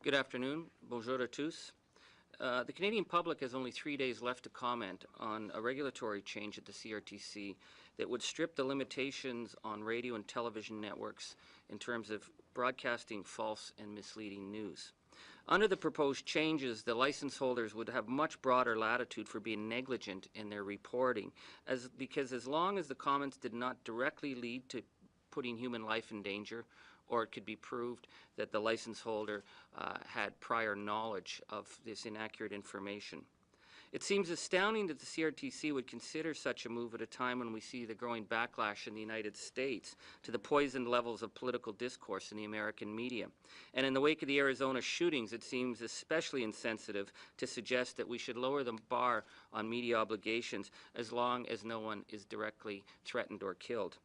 Good afternoon. Bonjour à tous. The Canadian public has only 3 days left to comment on a regulatory change at the CRTC that would strip the limitations on radio and television networks in terms of broadcasting false and misleading news. Under the proposed changes, the license holders would have much broader latitude for being negligent in their reporting, because as long as the comments did not directly lead to putting human life in danger, or it could be proved that the license holder had prior knowledge of this inaccurate information. It seems astounding that the CRTC would consider such a move at a time when we see the growing backlash in the United States to the poisoned levels of political discourse in the American media. And in the wake of the Arizona shootings, it seems especially insensitive to suggest that we should lower the bar on media obligations as long as no one is directly threatened or killed.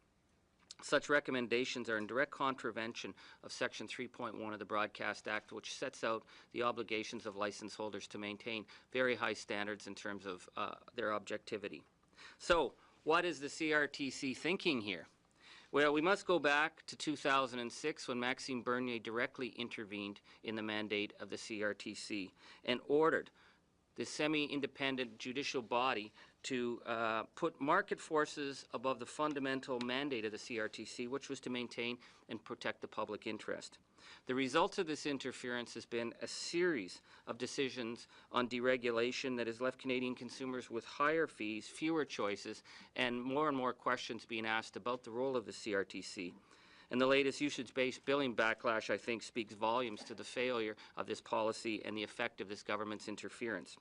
Such recommendations are in direct contravention of Section 3.1 of the Broadcast Act, which sets out the obligations of license holders to maintain very high standards in terms of their objectivity. So, what is the CRTC thinking here? Well, we must go back to 2006 when Maxime Bernier directly intervened in the mandate of the CRTC and ordered the semi-independent judicial body to put market forces above the fundamental mandate of the CRTC, which was to maintain and protect the public interest. The result of this interference has been a series of decisions on deregulation that has left Canadian consumers with higher fees, fewer choices, and more questions being asked about the role of the CRTC. And the latest usage-based billing backlash, I think, speaks volumes to the failure of this policy and the effect of this government's interference.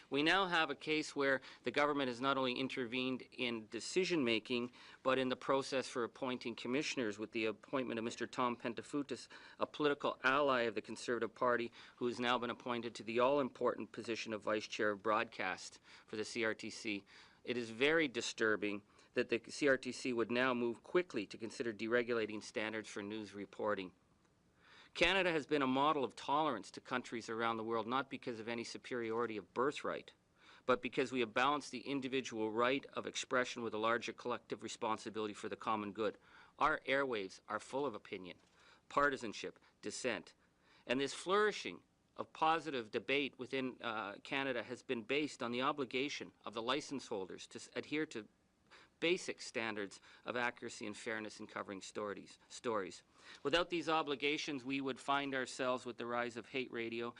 We now have a case where the government has not only intervened in decision-making, but in the process for appointing commissioners with the appointment of Mr. Tom Pentafoutis, a political ally of the Conservative Party, who has now been appointed to the all-important position of Vice Chair of Broadcast for the CRTC. It is very disturbing that the CRTC would now move quickly to consider deregulating standards for news reporting. Canada has been a model of tolerance to countries around the world, not because of any superiority of birthright, but because we have balanced the individual right of expression with a larger collective responsibility for the common good. Our airwaves are full of opinion, partisanship, dissent, and this flourishing of positive debate within Canada has been based on the obligation of the license holders to adhere to basic standards of accuracy and fairness in covering stories. Without these obligations, we would find ourselves with the rise of hate radio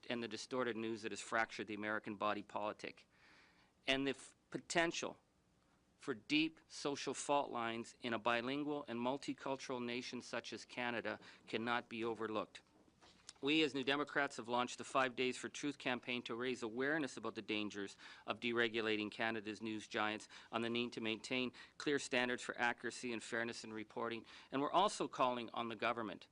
and the distorted news that has fractured the American body politic, and the potential for deep social fault lines in a bilingual and multicultural nation such as Canada cannot be overlooked. We as New Democrats have launched the 5 Days for Truth campaign to raise awareness about the dangers of deregulating Canada's news giants, on the need to maintain clear standards for accuracy and fairness in reporting. And we're also calling on the government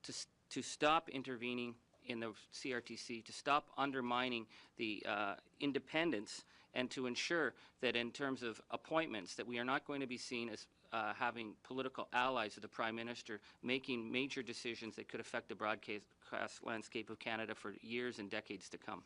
to stop intervening in the CRTC, to stop undermining the independence, and to ensure that in terms of appointments that we are not going to be seen as having political allies of the Prime Minister making major decisions that could affect the broadcast landscape of Canada for years and decades to come.